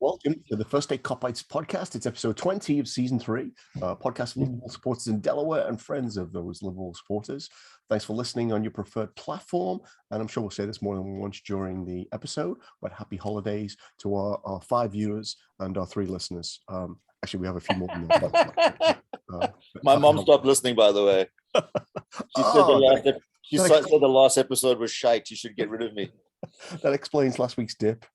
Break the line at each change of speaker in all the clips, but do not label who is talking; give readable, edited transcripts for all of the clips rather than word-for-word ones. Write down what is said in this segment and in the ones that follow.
Welcome to the First State Kopites podcast. It's episode 20 of season 3, podcast for Liverpool supporters in Delaware and friends of those Liverpool supporters. Thanks for listening on your preferred platform. And I'm sure we'll say this more than once during the episode, but happy holidays to our 5 viewers and our 3 listeners. Actually, we have a few more than that.
My mom stopped listening, by the way. She said the last episode was shite. You should get rid of me.
That explains last week's dip.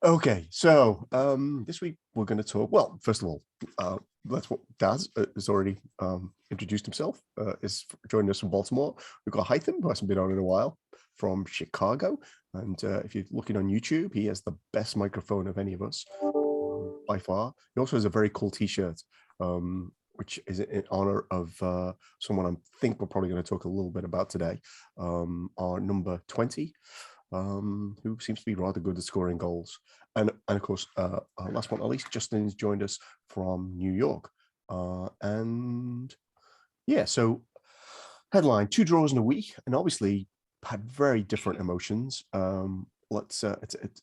Okay, so this week we're going to talk. Well, first of all, that's what Daz has already introduced himself. Is joining us from Baltimore. We've got Haitham, who hasn't been on in a while, from Chicago. And if you're looking on YouTube, he has the best microphone of any of us by far. He also has a very cool T-shirt, which is in honor of someone I think we're probably going to talk a little bit about today. Our number 20. Who seems to be rather good at scoring goals. And of course, last but not least, Justin's joined us from New York. And yeah, so headline, 2 draws in a week, and obviously had very different emotions. It's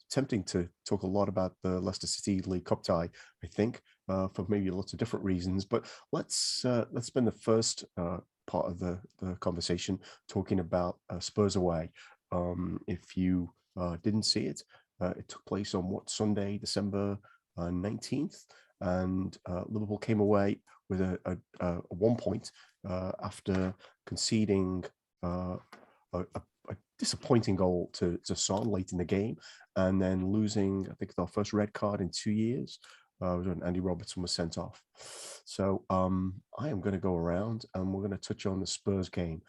tempting to talk a lot about the Leicester City League Cup tie, I think, for maybe lots of different reasons. But let's spend the first part of the conversation talking about Spurs away. If you didn't see it, it took place on Sunday, December 19th, and Liverpool came away with a 1 point after conceding a disappointing goal to Son late in the game, and then losing, I think, their first red card in 2 years when Andy Robertson was sent off. So I am going to go around and we're going to touch on the Spurs game.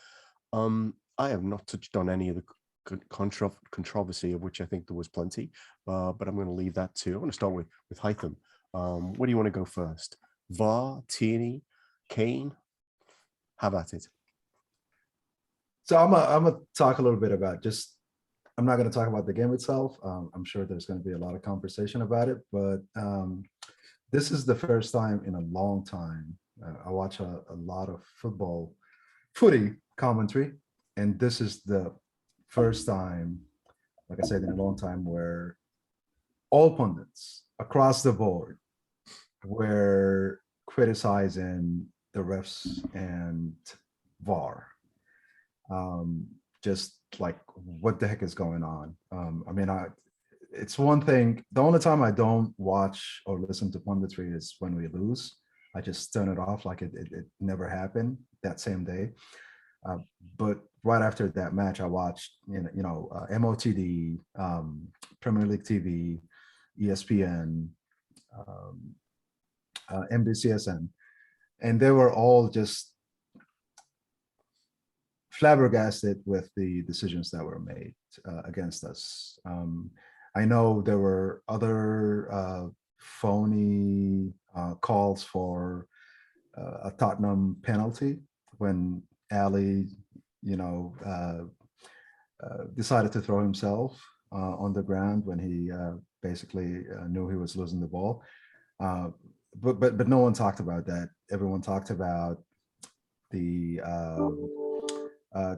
I have not touched on any of the controversy, of which I think there was plenty, but I'm going to leave that to. I'm going to start with Haitham. Where do you want to go first? VAR, Tierney, Kane? How about it?
So I'm gonna talk a little bit about I'm not going to talk about the game itself. I'm sure there's going to be a lot of conversation about it, but this is the first time in a long time I watch a lot of footy commentary, and this is the first time, like I said, in a long time, where all pundits across the board were criticizing the refs and VAR. Just like, what the heck is going on? It's one thing. The only time I don't watch or listen to punditry is when we lose. I just turn it off, like it never happened that same day. But right after that match, I watched, MOTD, Premier League TV, ESPN, NBCSN, and they were all just flabbergasted with the decisions that were made against us. I know there were other phony calls for a Tottenham penalty when Ali, decided to throw himself on the ground when he basically knew he was losing the ball. But no one talked about that. Everyone talked about the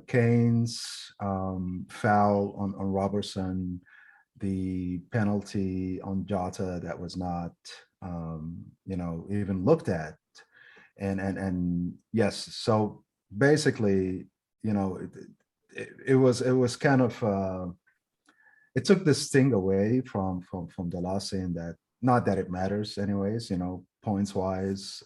Kane's foul on Robertson, the penalty on Jota that was not, even looked at, and yes. So basically, it was kind of it took the sting away from the loss, saying that, not that it matters anyways, points wise,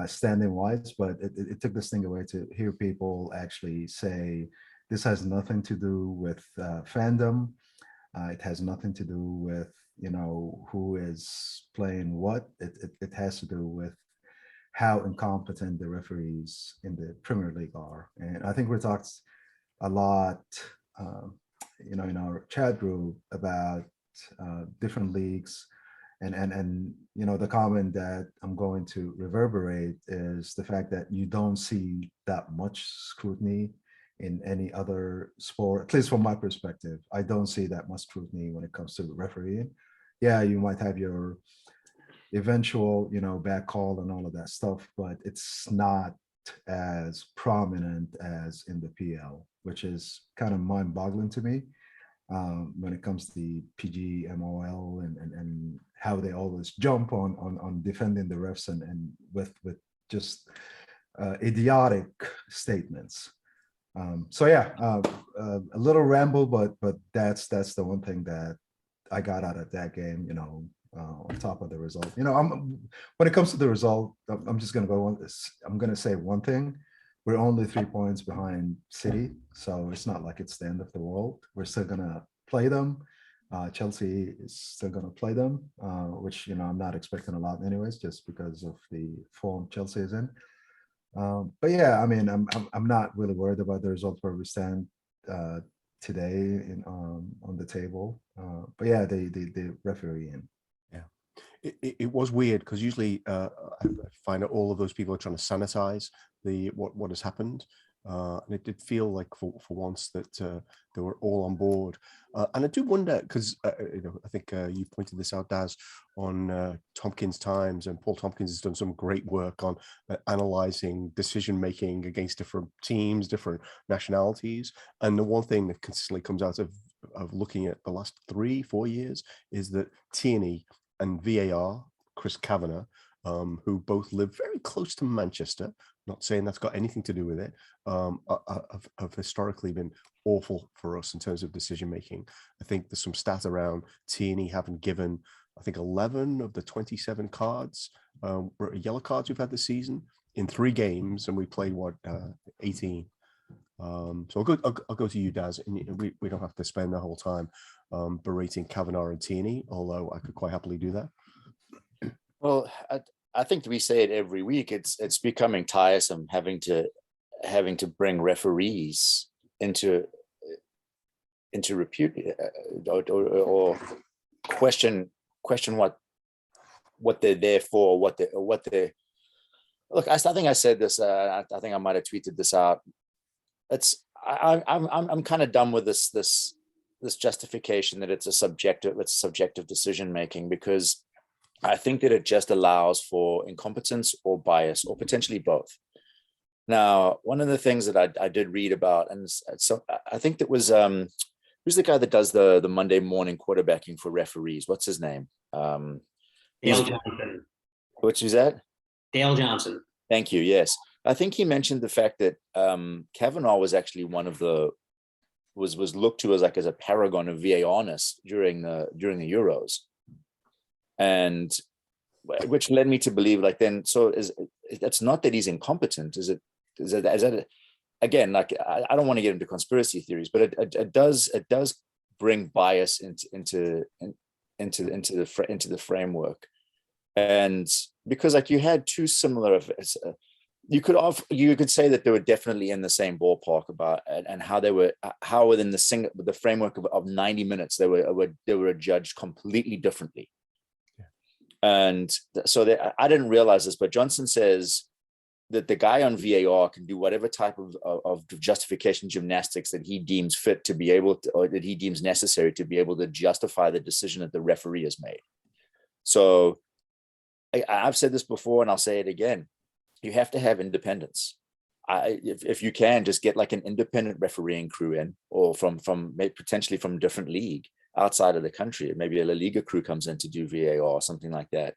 standing wise, but it took this thing away to hear people actually say this has nothing to do with fandom. It has nothing to do with who is playing what. It has to do with how incompetent the referees in the Premier League are. And I think we talked a lot, in our chat group about different leagues. And the comment that I'm going to reverberate is the fact that you don't see that much scrutiny in any other sport, at least from my perspective. I don't see that much scrutiny when it comes to refereeing. Yeah, you might have your eventual, bad call and all of that stuff, but it's not as prominent as in the PL, which is kind of mind-boggling to me. when it comes to the PGMOL and how they always jump on defending the refs and with just idiotic statements. So yeah, a little ramble, but that's the one thing that I got out of that game. On top of the result, when it comes to the result, I'm just gonna go on this. I'm gonna say one thing. We're only 3 points behind City, so it's not like it's the end of the world. We're still gonna play them. Chelsea is still gonna play them, which I'm not expecting a lot anyways, just because of the form Chelsea is in. But yeah, I mean, I'm not really worried about the result where we stand today on the table. But yeah, the referee in.
It was weird because usually I find that all of those people are trying to sanitize what has happened, and it did feel like for once that they were all on board. And I do wonder because I think you pointed this out, Daz, on Tompkins Times, and Paul Tompkins has done some great work on analyzing decision making against different teams, different nationalities. And the one thing that consistently comes out of looking at the last 3-4 years is that Tierney and VAR, Chris Kavanagh, who both live very close to Manchester, not saying that's got anything to do with it, have historically been awful for us in terms of decision making. I think there's some stat around Tierney having given, I think, 11 of the 27 cards, yellow cards we've had this season in 3 games, and we played 18. So I'll go to you, Daz, and we don't have to spend the whole time berating Kavanagh and Tierney, although I could quite happily do that.
Well, I think we say it every week. It's becoming tiresome having to bring referees into repute or question what they're there for, what they look. I think I said this. I think I might have tweeted this out. I'm kind of done with this justification that it's a subjective decision making, because I think that it just allows for incompetence or bias or potentially both. Now, one of the things that I did read about, and so I think that was who's the guy that does the Monday morning quarterbacking for referees? What's his name?
Dale Johnson.
Which is that?
Dale Johnson.
Thank you. Yes. I think he mentioned the fact that Kavanagh was actually one of was looked to as a paragon of VAR-ness during the Euros, and which led me to believe it's not that he's incompetent. Is that again, like, I don't want to get into conspiracy theories, but it does bring bias into the framework, and because like you had 2 similar. You could say that they were definitely in the same ballpark about and how within the framework of 90 minutes they were judged completely differently. Yeah. And so I didn't realize this, but Johnson says that the guy on VAR can do whatever type of justification gymnastics that he deems fit to be able to, or that he deems necessary to be able to justify the decision that the referee has made. So I've said this before and I'll say it again. You have to have independence. If you can, just get like an independent refereeing crew in, or from potentially from a different league outside of the country. Maybe a La Liga crew comes in to do VAR or something like that.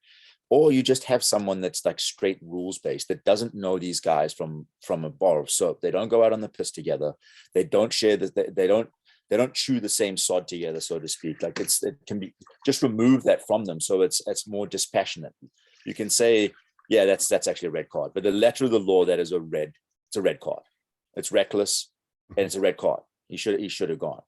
Or you just have someone that's like straight rules based, that doesn't know these guys from a bar of soap. They don't go out on the piss together. They don't share they don't chew the same sod together, so to speak. Like it can be, just remove that from them. So it's more dispassionate. You can say, yeah, that's actually a red card. But the letter of the law, that is it's a red card. It's reckless and it's a red card. He should have gone.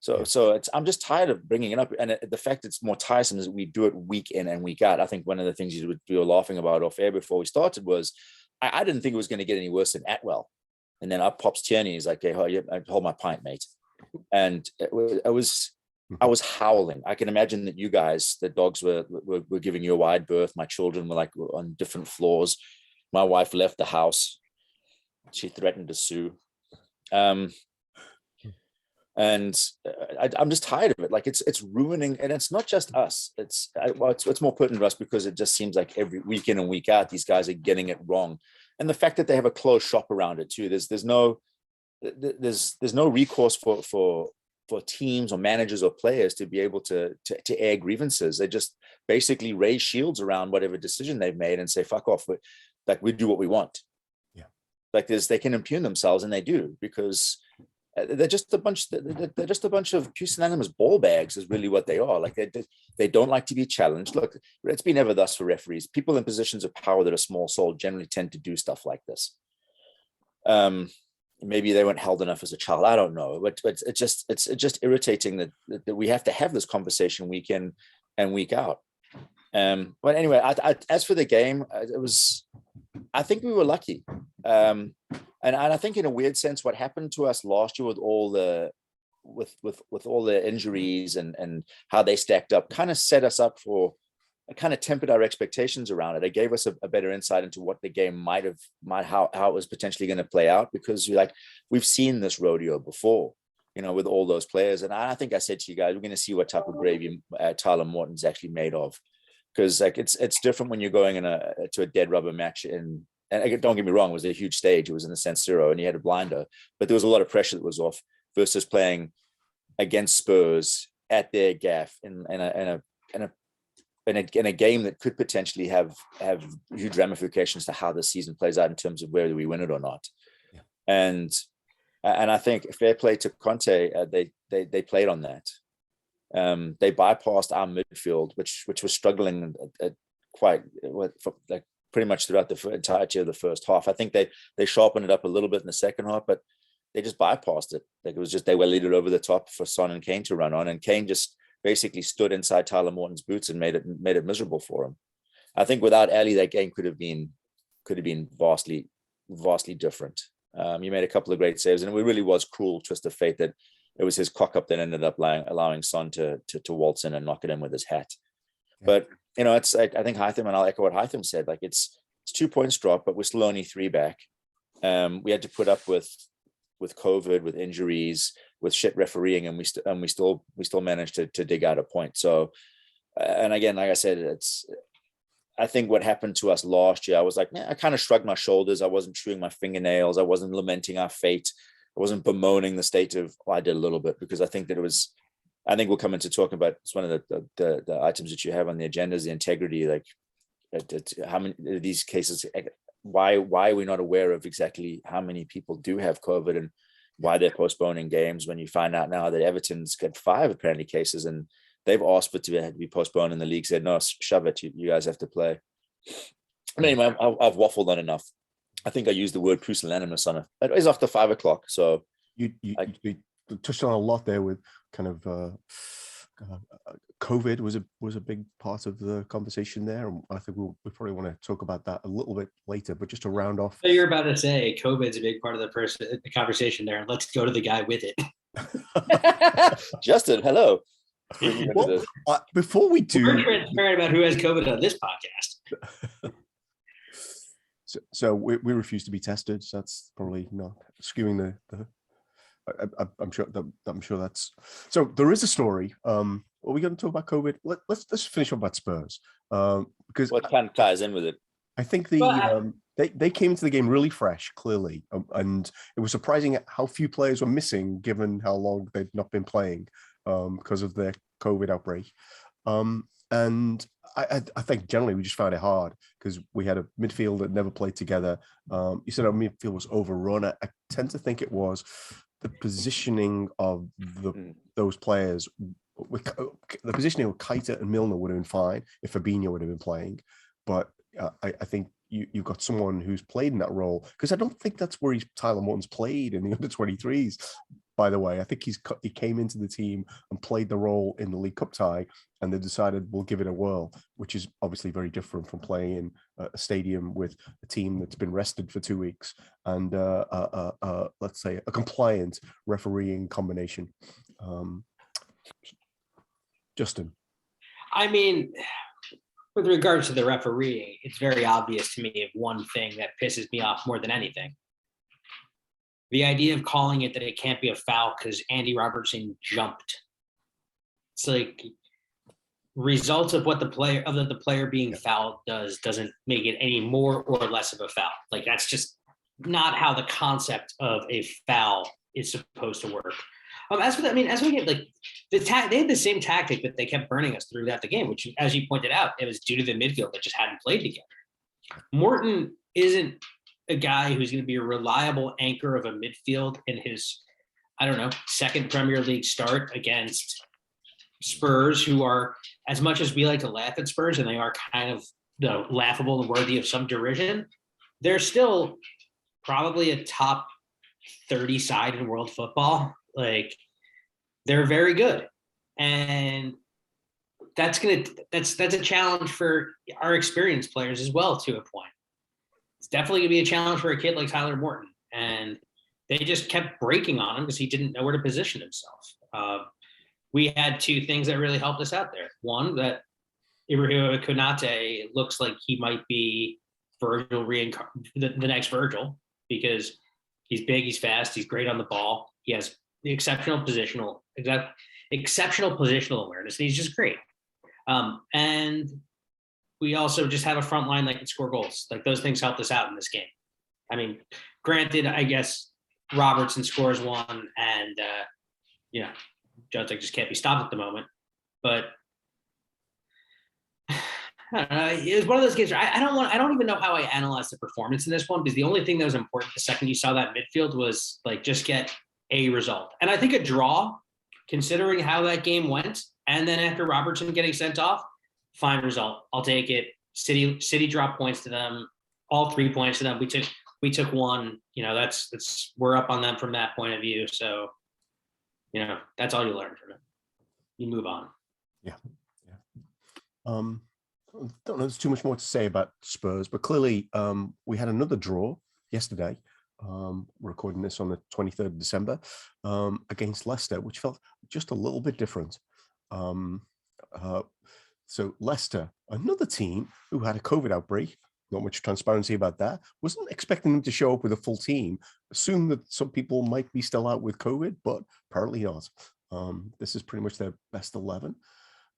So I'm just tired of bringing it up. And the fact it's more tiresome is we do it week in and week out. I think one of the things you were laughing about off air before we started was I didn't think it was going to get any worse than Atwell. And then up pops Tierney. He's like, hey, hold my pint, mate. And I was howling. I can imagine that you guys, the dogs were giving you a wide berth. My children were like on different floors. My wife left the house. She threatened to sue. And I'm just tired of it. Like it's ruining, and it's not just us. It's more pertinent to us because it just seems like every week in and week out, these guys are getting it wrong. And the fact that they have a closed shop around it too. There's no recourse for teams or managers or players to be able to air grievances. They just basically raise shields around whatever decision they've made and say, fuck off. Like, we do what we want.
Yeah.
Like they can impugn themselves, and they do, because they're just a bunch of pusillanimous ball bags is really what they are. Like, they don't like to be challenged. Look, it's been ever thus for referees. People in positions of power that are small souled generally tend to do stuff like this. Maybe they weren't held enough as a child. I don't know, but it's just irritating that we have to have this conversation week in and week out. But anyway, as for the game, I think we were lucky. And I think in a weird sense, what happened to us last year with all the injuries and how they stacked up kind of set us up for, kind of tempered our expectations around it. It gave us a better insight into what the game how it was potentially going to play out, because we've seen this rodeo before, with all those players. And I think I said to you guys, we're going to see what type of gravy Tyler Morton's actually made of, because it's different when you're going to a dead rubber match. And don't get me wrong, it was a huge stage. It was in the San Siro and you had a blinder, but there was a lot of pressure that was off versus playing against Spurs at their gaff in a game that could potentially have huge ramifications to how the season plays out in terms of whether we win it or not.
Yeah.
And I think fair play to Conte, they played on that. They bypassed our midfield, which was struggling pretty much throughout the entirety of the first half. I think they sharpened it up a little bit in the second half, but they just bypassed it. Like, it was just, they were leaded over the top for Son and Kane to run on, and Kane just basically stood inside Tyler Morton's boots and made it miserable for him. I think without Ali, that game could have been vastly different. He made a couple of great saves, and it really was cruel twist of fate that it was his cock up that ended up allowing Son to waltz in and knock it in with his hat. Yeah. But it's I think Haitham, and I'll echo what Haitham said. Like, it's 2 points drop, but we're still only 3 back. We had to put up with COVID, with injuries, with shit refereeing, and we still managed to dig out a point. So, and again, like I said, I think what happened to us last year, I was like, I kind of shrugged my shoulders. I wasn't chewing my fingernails. I wasn't lamenting our fate. I wasn't bemoaning the state of. Well, I did a little bit, because I think we'll come into talking about, it's one of the items that you have on the agenda is the integrity. Like, how many of these cases? Why are we not aware of exactly how many people do have COVID and why they're postponing games, when you find out now that Everton's got 5 apparently cases, and they've asked for it to be postponed, and the league said, no, shove it, you guys have to play. I mean, anyway, I've waffled on enough. I think I used the word pusillanimous on it. It is after 5 o'clock, so
you touched on a lot there with kind of COVID was a big part of the conversation there, and I think we probably want to talk about that a little bit later. But just to round off,
so you're about to say COVID's a big part of the conversation there. Let's go to the guy with it.
Justin, hello.
Well, before we do,
we're transparent about who has COVID on this podcast.
So we refuse to be tested. So that's probably not skewing the. I'm sure that's so. There is a story. Are we going to talk about COVID? Let's finish up about Spurs, because
what kind of ties in with it?
I think they came into the game really fresh, clearly, and it was surprising how few players were missing given how long they'd not been playing because of their COVID outbreak. And I think generally we just found it hard because we had a midfield that never played together. You said our midfield was overrun. I tend to think it was the positioning of those players. With the positioning of Keita and Milner would have been fine if Fabinho would have been playing, but I think you've got someone who's played in that role, because I don't think that's where Tyler Morton's played in the under-23s. By the way, I think he came into the team and played the role in the League Cup tie, and they decided we'll give it a whirl, which is obviously very different from playing in a stadium with a team that's been rested for 2 weeks and let's say a compliant refereeing combination. Justin.
I mean, with regards to the refereeing, it's very obvious to me of one thing that pisses me off more than anything. The idea of calling it that it can't be a foul because Andy Robertson jumped. It's like results of what the player being fouled doesn't make it any more or less of a foul. Like, that's just not how the concept of a foul is supposed to work. As for as we get like they had the same tactic, but they kept burning us throughout the game, which, as you pointed out, it was due to the midfield that just hadn't played together. Morton isn't a guy who's going to be a reliable anchor of a midfield in his, I don't know, second Premier League start against Spurs, who are, as much as we like to laugh at Spurs, and they are kind of laughable and worthy of some derision, they're still probably a top 30 side in world football. Like, they're very good. And that's a challenge for our experienced players as well, to a point. It's definitely gonna be a challenge for a kid like Tyler Morton. And they just kept breaking on him because he didn't know where to position himself. We had two things that really helped us out there. One, that Ibrahima Konate looks like he might be Virgil the next Virgil, because he's big, he's fast, he's great on the ball. He has the exceptional positional awareness, and he's just great. And we also just have a front line that can score goals. Like, those things helped us out in this game. I mean, granted, I guess Robertson scores one, and Jota just can't be stopped at the moment. But it was one of those games where I don't even know how I analyzed the performance in this one, because the only thing that was important the second you saw that midfield was like, just get a result. And I think a draw, considering how that game went, and then after Robertson getting sent off, fine result. I'll take it. City dropped points to them, all 3 points to them. We took one. That's we're up on them from that point of view. So, that's all you learn from it. You move on.
Yeah. Don't know there's too much more to say about Spurs, but clearly we had another draw yesterday. We're recording this on the 23rd of December against Leicester, which felt just a little bit different. So Leicester, another team who had a COVID outbreak, not much transparency about that. Wasn't expecting them to show up with a full team. Assumed that some people might be still out with COVID, but apparently not. This is pretty much their best 11.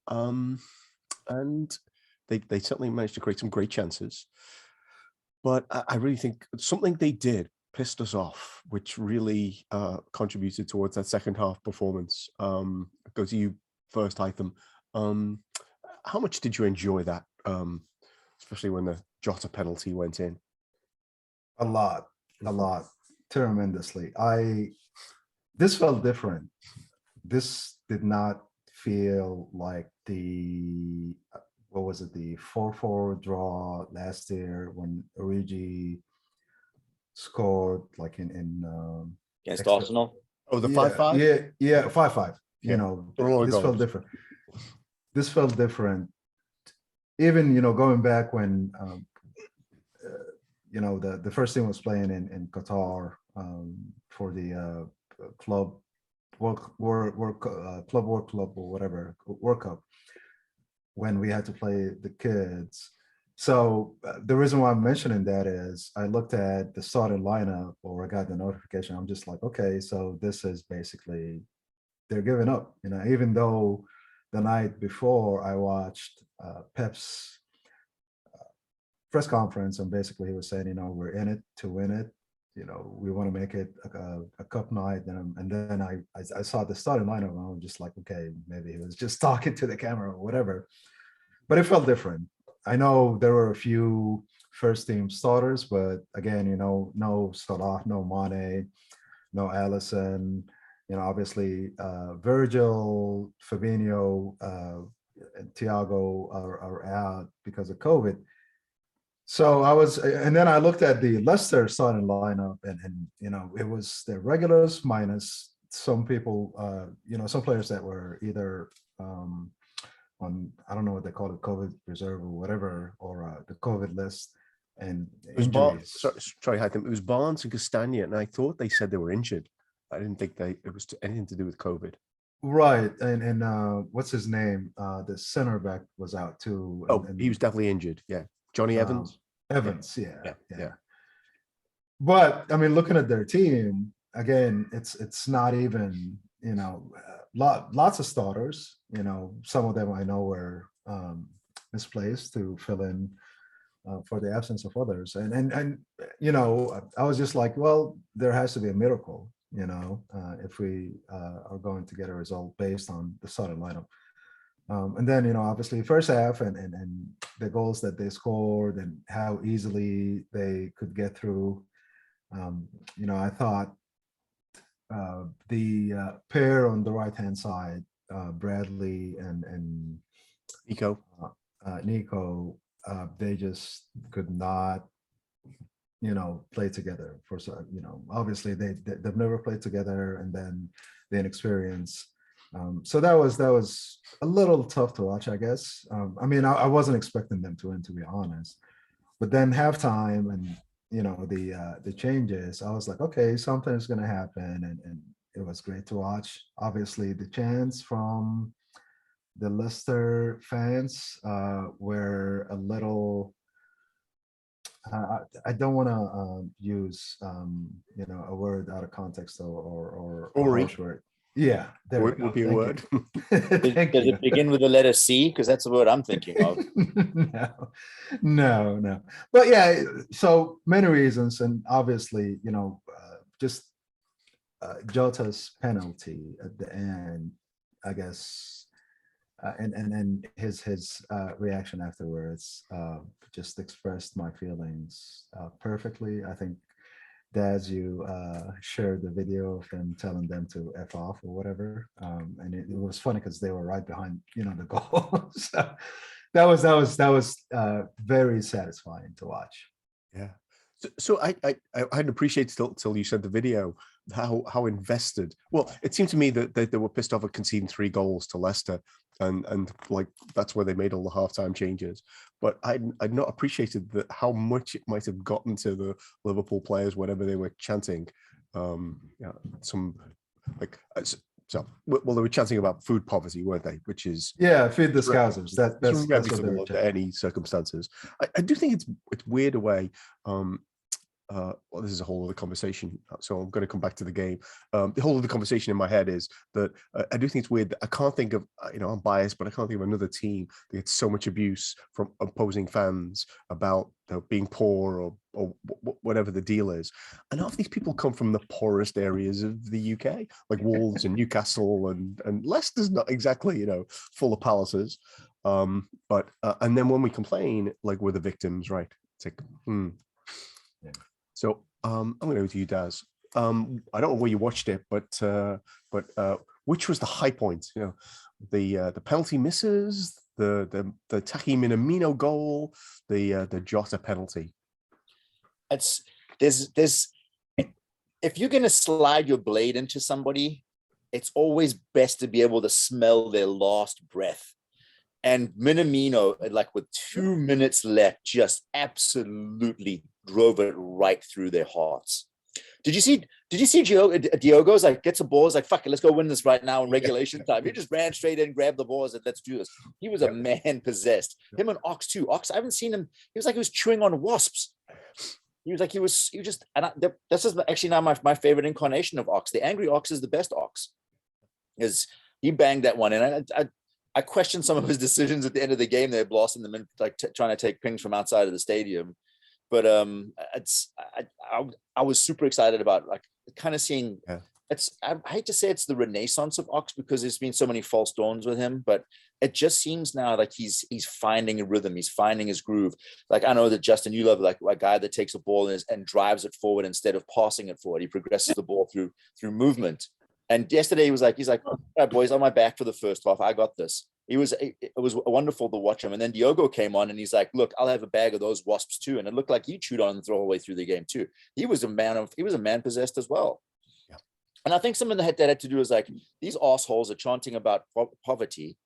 And they certainly managed to create some great chances. But I really think something they did pissed us off, which really contributed towards that second half performance. Go to you first, Haitham. How much did you enjoy that, especially when the Jota penalty went in?
A lot, tremendously. This felt different. This did not feel like the 4-4 draw last year when Origi scored, like in
Against Arsenal.
Oh, the 5-5?
Yeah, 5-5.
Yeah.
This felt different. This felt different. Even, going back when, the first team was playing in Qatar for the Club World Cup or whatever, World Cup, when we had to play the kids. So the reason why I'm mentioning that is I looked at the starting lineup, or I got the notification. I'm just like, okay, so this is basically, they're giving up, even though the night before I watched Pep's press conference, and basically he was saying, we're in it to win it. We want to make it a cup night. And then I saw the starting lineup, and I was just like, okay, maybe he was just talking to the camera or whatever. But it felt different. I know there were a few first team starters, but again, no Salah, no Mane, no Alisson. Obviously Virgil, Fabinho, and Thiago are out because of COVID. So and then I looked at the Leicester starting lineup, and it was the regulars minus some people, some players that were either on, I don't know what they call it, COVID reserve or whatever, or the COVID list, and
it was
injuries.
Sorry, Haitham. It was Barnes and Castagna, and I thought they said they were injured. I didn't think it was anything to do with COVID.
Right, and what's his name? The center back was out too. And
he was definitely injured. Yeah, Johnny Evans.
Evans, yeah.
But
I mean, looking at their team again, it's not even lots of starters. Some of them I know were misplaced to fill in for the absence of others, and I was just like, well, there has to be a miracle. if we are going to get a result based on the starting lineup. And then, obviously first half and the goals that they scored and how easily they could get through. I thought the pair on the right-hand side, Bradley and
Nico.
Nico, they just could not, play together for so, obviously they've never played together, and then the inexperience. So that was a little tough to watch, I guess. I wasn't expecting them to win, to be honest. But then halftime and the changes, I was like, okay, something's gonna happen, and it was great to watch. Obviously, the chants from the Leicester fans were a little. I don't want to use a word out of context or a harsh word. Yeah, there
would be a word.
Does it begin with the letter C? Because that's the word I'm thinking of.
No. But yeah, so many reasons, and obviously, just Jota's penalty at the end, I guess, and his reaction afterwards just expressed my feelings perfectly. I think, Daz, you shared the video of him telling them to F off or whatever. And it was funny because they were right behind, the goal. So that was very satisfying to watch.
Yeah. So I hadn't appreciated till you said the video how invested. Well, it seemed to me that they were pissed off at conceding 3 goals to Leicester, and like that's where they made all the halftime changes. But I'd not appreciated that how much it might have gotten to the Liverpool players whenever they were chanting. Some like so well, they were chanting about food poverty, weren't they? Which is
feed the Scousers. That's what they were
under any circumstances. I do think it's weird a way. Well, this is a whole other conversation, so I'm going to come back to the game. The whole other conversation in my head is that I do think it's weird that I can't think of, I'm biased, but I can't think of another team that gets so much abuse from opposing fans about being poor or whatever the deal is. And half these people come from the poorest areas of the UK, like Wolves and Newcastle, and Leicester's not exactly, full of palaces. But and then when we complain, like we're the victims, right? It's like,
Yeah.
So I'm going to go to you, Daz. I don't know where you watched it, but which was the high point? The penalty misses, the Taki Minamino goal, the Jota penalty.
There's if you're going to slide your blade into somebody, it's always best to be able to smell their last breath. And Minamino, like with 2 minutes left, just absolutely drove it right through their hearts. Did you see Diogo's like gets a ball, is like, fuck it, let's go win this right now in regulation time. He just ran straight in, grabbed the ball, and said, let's do this. He was a man possessed. Him and Ox too. Ox, I haven't seen him. He was like he was chewing on wasps. He was just, and this is actually now my favorite incarnation of Ox. The angry Ox is the best Ox. Is he banged that one, and I questioned some of his decisions at the end of the game. They're blasting them in, like trying to take pings from outside of the stadium. But I was super excited about like kind of seeing. Yeah. I hate to say it's the renaissance of Ox because there's been so many false dawns with him, but it just seems now like he's finding a rhythm. He's finding his groove. Like I know that Justin, you love like a guy that takes a ball and drives it forward instead of passing it forward. He progresses the ball through movement. And yesterday he's like, all right, boys, on my back for the first half. I got this. It was wonderful to watch him. And then Diogo came on and he's like, look, I'll have a bag of those wasps too. And it looked like he chewed on them the whole way through the game too. He was a man possessed as well. Yeah. And I think something that had to do is like, these assholes are chanting about poverty.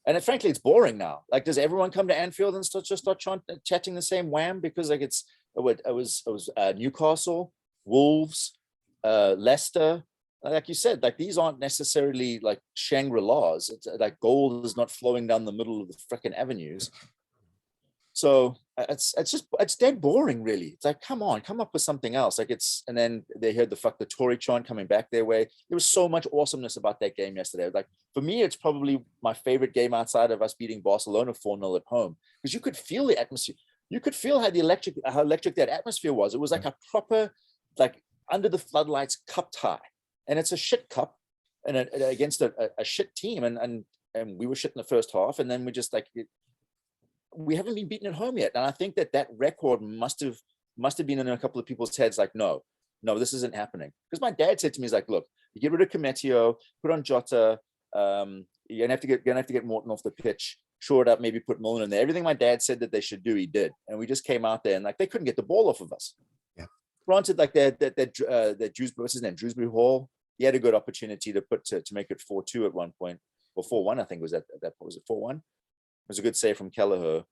And frankly, it's boring now. Like, does everyone come to Anfield and start chatting the same wham? Because like it was Newcastle, Wolves, Leicester. Like you said, like these aren't necessarily like Shangri-Las. It's like gold is not flowing down the middle of the freaking avenues. So it's dead boring, really. It's like, come on, come up with something else. Like and then they heard the Tory chant coming back their way. There was so much awesomeness about that game yesterday. Like for me, it's probably my favorite game outside of us beating Barcelona 4-0 at home, because you could feel the atmosphere. You could feel how electric that atmosphere was. It was like a proper, like under the floodlights cup tie. and it's a shit cup, and against a shit team, and we were shit in the first half, and then we just like we haven't been beaten at home yet, and I think that record must have been in a couple of people's heads, like no, this isn't happening. Because my dad said to me, he's like, look, you get rid of Kometio, put on Jota, you're gonna have to get Morton off the pitch, shore it up, maybe put Milner in there. Everything my dad said that they should do, he did, and we just came out there and like they couldn't get the ball off of us.
Yeah,
granted, like that Dewsbury, what's his name, Dewsbury Hall, he had a good opportunity to make it 4-2 at one point, or 4-1, I think was at that point. Was it 4-1? It was a good save from Kelleher.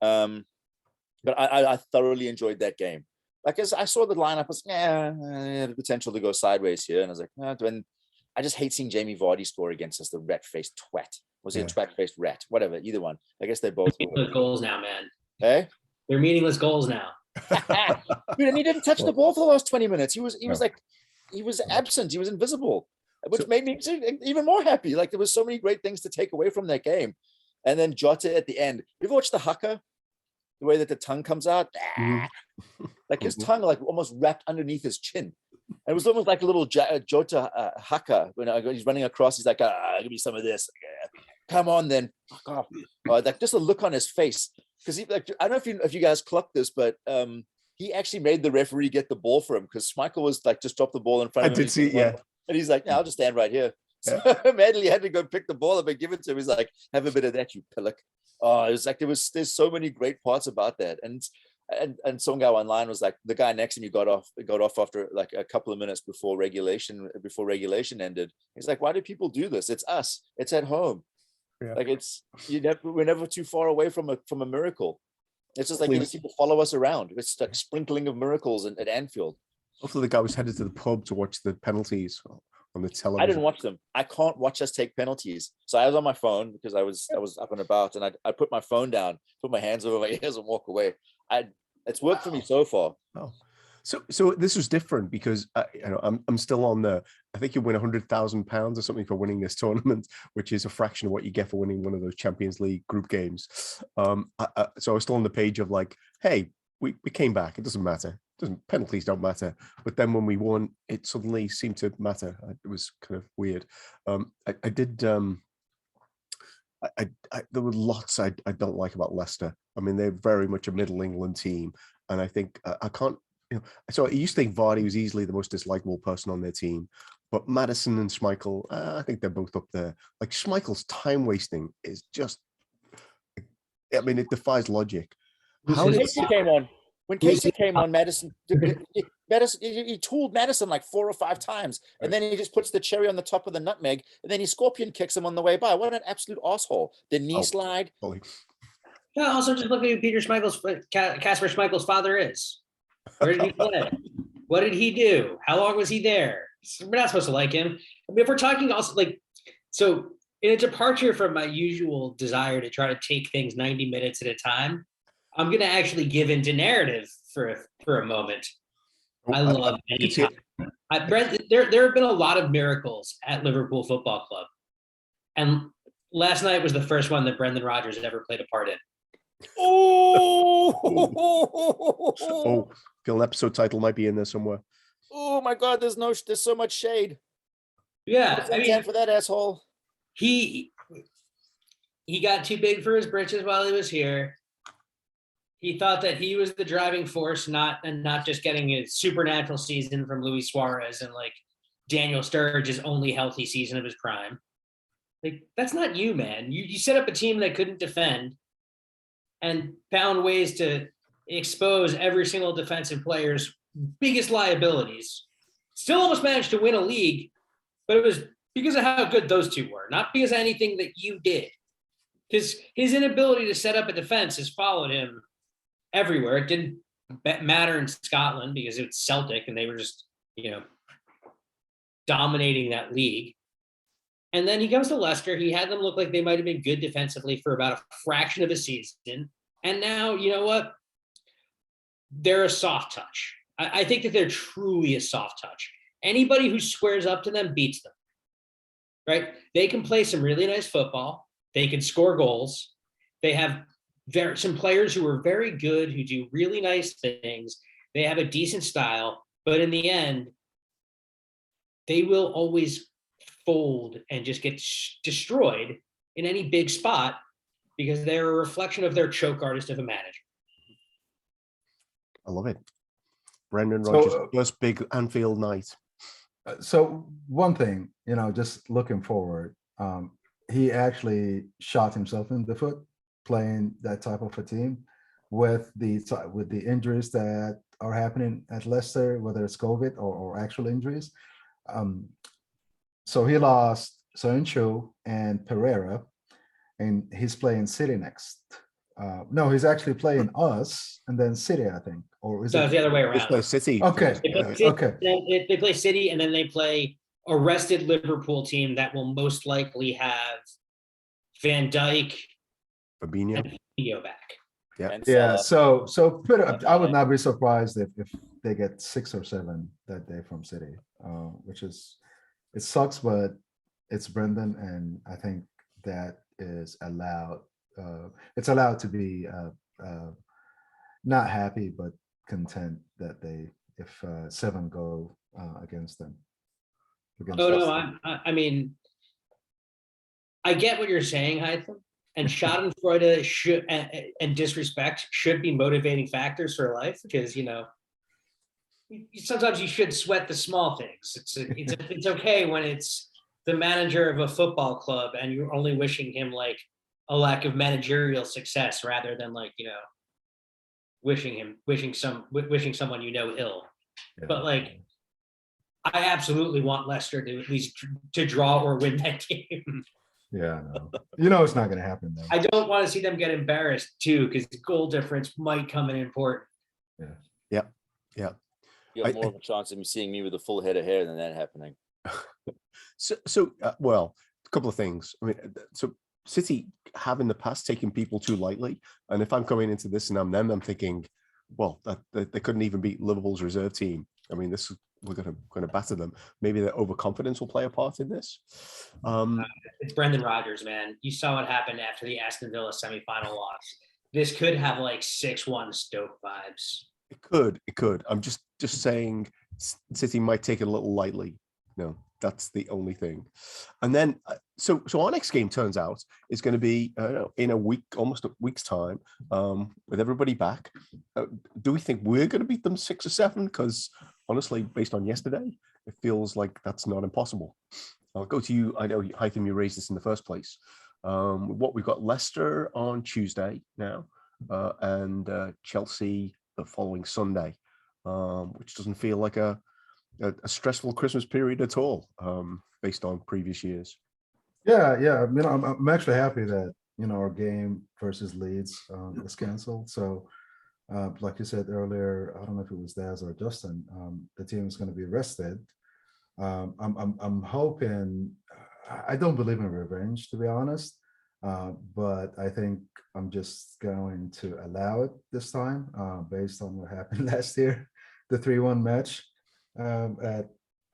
But I thoroughly enjoyed that game. Like, as I saw the lineup, I was the potential to go sideways here, and I was like, when I just hate seeing Jamie Vardy score against us, the rat-faced twat. Was he a twat-faced rat? Whatever, either one. I guess they both were.
Goals now, man.
Hey,
they're meaningless goals now.
Dude, and he didn't touch the ball for the last 20 minutes. He was absent. He was invisible, which made me even more happy. Like, there was so many great things to take away from that game. And then Jota at the end. You ever watch the haka? The way that the tongue comes out, like his tongue, like almost wrapped underneath his chin. And it was almost like a little Jota haka when he's running across. He's like, "Give me some of this." Come on, then. Fuck off. Like just a look on his face, because he like, I don't know if you guys clocked this, but he actually made the referee get the ball for him, because Schmeichel was like just dropped the ball in front of him.
I did see it, yeah.
And he's like, "No, I'll just stand right here." So Medley had to go pick the ball up and give it to him. He's like, "Have a bit of that, you pillock." Oh, it was like there's so many great parts about that, and some guy online was like, the guy next to me got off after like a couple of minutes before regulation ended. He's like, "Why do people do this? It's us. It's at home. Yeah. Like we're never too far away from a miracle. It's just like these people follow us around. It's like sprinkling of miracles at Anfield."
Hopefully, the guy was headed to the pub to watch the penalties on the television.
I didn't watch them. I can't watch us take penalties. So I was on my phone because I was up and about, and I put my phone down, put my hands over my ears, and walk away. It's worked for me so far.
Oh, so this was different because I'm still on the. I think you win £100,000 or something for winning this tournament, which is a fraction of what you get for winning one of those Champions League group games. So I was still on the page of like, hey, we came back. It doesn't matter. Penalties don't matter. But then when we won, it suddenly seemed to matter. It was kind of weird. I did. There were lots I don't like about Leicester. I mean, they're very much a Middle England team, and I think I can't. So I used to think Vardy was easily the most dislikable person on their team, but Maddison and Schmeichel, I think they're both up there. Like, Schmeichel's time wasting is just. I mean, it defies logic.
How did Casey came on? When Casey came on, Maddison, he tooled Maddison like 4 or 5 times, and then he just puts the cherry on the top of the nutmeg, and then he scorpion kicks him on the way by. What an absolute asshole! The knee slide.
Yeah. Also, just look at who Kasper Schmeichel's father is. Where did he play? What did he do? How long was he there? We're not supposed to like him. I mean, if we're talking also like, so in a departure from my usual desire to try to take things 90 minutes at a time, I'm going to actually give into narrative for a moment. I love any time. There have been a lot of miracles at Liverpool Football Club. And last night was the first one that Brendan Rodgers had ever played a part in.
Oh, feel an episode title might be in there somewhere.
Oh my God, there's so much shade.
Yeah. I mean,
for that asshole.
He got too big for his britches while he was here. He thought that he was the driving force, not just getting a supernatural season from Luis Suarez and like Daniel Sturridge's only healthy season of his prime. Like, that's not you, man. You set up a team that couldn't defend and found ways to expose every single defensive player's biggest liabilities. Still almost managed to win a league, but it was because of how good those two were, not because of anything that you did. Because his inability to set up a defense has followed him everywhere. It didn't matter in Scotland because it was Celtic and they were just, dominating that league. And then he comes to Leicester. He had them look like they might have been good defensively for about a fraction of a season. And now, you know what? They're a soft touch. I think that they're truly a soft touch. Anybody who squares up to them beats them, right? They can play some really nice football. They can score goals. They have some players who are very good, who do really nice things. They have a decent style, but in the end, they will always fold and just get destroyed in any big spot because they're a reflection of their choke artist of a manager.
I love it. Brendan
So,
Rodgers' first big Anfield night.
So one thing, just looking forward, he actually shot himself in the foot playing that type of a team with the injuries that are happening at Leicester, whether it's COVID or actual injuries. So he lost Sancho and Pereira, and he's playing City next. No, he's actually playing us and then City, I think. Or is
So
it
it's the other way
This
around.
play City.
Okay.
They play City,
Okay.
They play City, and then they play a rested Liverpool team that will most likely have Van Dijk
Fabinho.
and Fabinho back.
And
Yeah,
Salah.
so I would not be surprised if they get 6 or 7 that day from City, which is, it sucks, but it's Brendan, and I think that is allowed. It's allowed to be not happy but content that if 7 go against them.
Oh no, I mean, I get what you're saying, Haitham, and Schadenfreude should and disrespect should be motivating factors for life, because sometimes you should sweat the small things. It's okay when it's the manager of a football club and you're only wishing him like a lack of managerial success rather than wishing someone ill.
Yeah.
But I absolutely want Leicester to at least to draw or win that game.
Yeah, no. It's not going to happen though.
I don't want to see them get embarrassed too, because the goal difference might come in important.
Yeah.
You have more of a chance of seeing me with a full head of hair than that happening.
Well, a couple of things. I mean, so City have in the past taken people too lightly, and if I'm coming into this and I'm them, I'm thinking, well, that they couldn't even beat Liverpool's reserve team. I mean, we're going to batter them. Maybe their overconfidence will play a part in this.
It's Brendan Rodgers, man. You saw what happened after the Aston Villa semifinal loss. This could have 6-1 Stoke vibes.
It could. I'm just saying City might take it a little lightly. No, that's the only thing. And then, so our next game turns out is going to be in a week, almost a week's time, with everybody back. Do we think we're going to beat them 6 or 7? Because honestly, based on yesterday, it feels like that's not impossible. I'll go to you. I know, Haitham, you raised this in the first place. We've got Leicester on Tuesday now, and Chelsea the following Sunday, which doesn't feel like a stressful Christmas period at all, based on previous years.
Yeah. I'm actually happy that our game versus Leeds is canceled. So, like you said earlier, I don't know if it was Daz or Justin, the team is going to be rested. I'm hoping. I don't believe in revenge, to be honest, but I think I'm just going to allow it this time, based on what happened last year, the 3-1 match at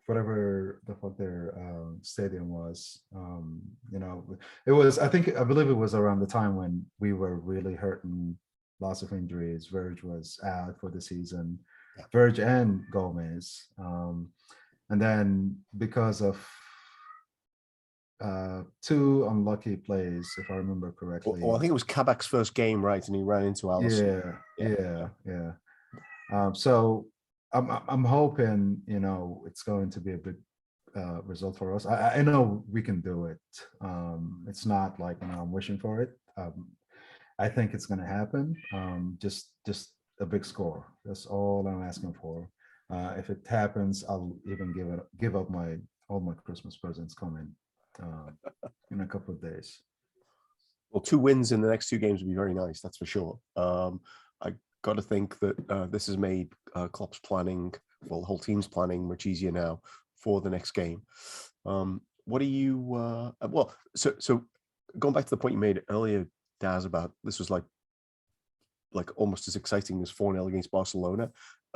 whatever the fuck their stadium was. It was. I believe it was around the time when we were really hurting, lots of injuries. Verge was out for the season, Verge and Gomez, and then because of 2 unlucky plays, if I remember correctly.
Well, I think it was Kabak's first game, right? And he ran into Allison.
Yeah. So I'm hoping, it's going to be a big result for us. I know we can do it. It's not like I'm wishing for it. I think it's going to happen. Just a big score. That's all I'm asking for. If it happens, I'll even give up all my Christmas presents coming in a couple of days.
Well, 2 wins in the next 2 games would be very nice. That's for sure. I got to think that this has made Klopp's planning, well, the whole team's planning, much easier now for the next game. What do you? Well, so going back to the point you made earlier, Daz, about this was like almost as exciting as 4-0 against Barcelona.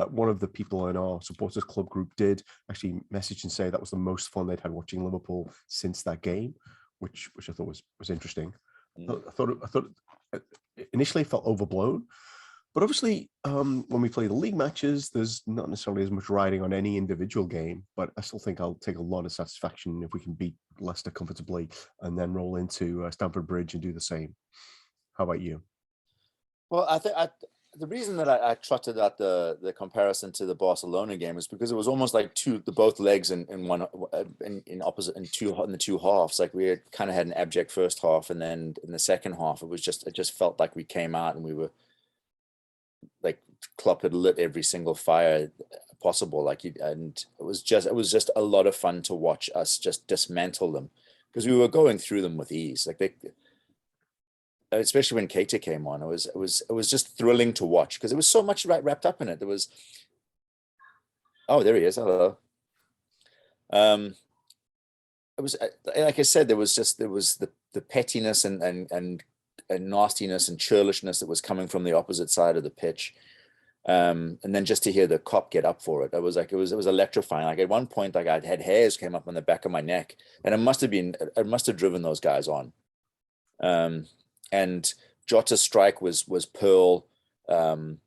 One of the people in our supporters club group did actually message and say that was the most fun they'd had watching Liverpool since that game, which I thought was interesting. I thought initially it felt overblown, But obviously, when we play the league matches, there's not necessarily as much riding on any individual game. But I still think I'll take a lot of satisfaction if we can beat Leicester comfortably and then roll into Stamford Bridge and do the same. How about you?
Well, I think the reason that I trotted out the comparison to the Barcelona game is because it was almost like both legs in the two halves. Like we had kind of had an abject first half, and then in the second half, it just felt like we came out and we were like Klopp had lit every single fire possible. And it was just a lot of fun to watch us just dismantle them, because we were going through them with ease. Like especially when Keita came on, it was just thrilling to watch because there was so much wrapped up in it. There was, oh, there he is. Hello. It was like I said, there was the pettiness and nastiness and churlishness that was coming from the opposite side of the pitch. And then just to hear the cop get up for it, it was electrifying. Like at one point, like I had hairs came up on the back of my neck, and it must have driven those guys on. And Jota's strike was pearl. All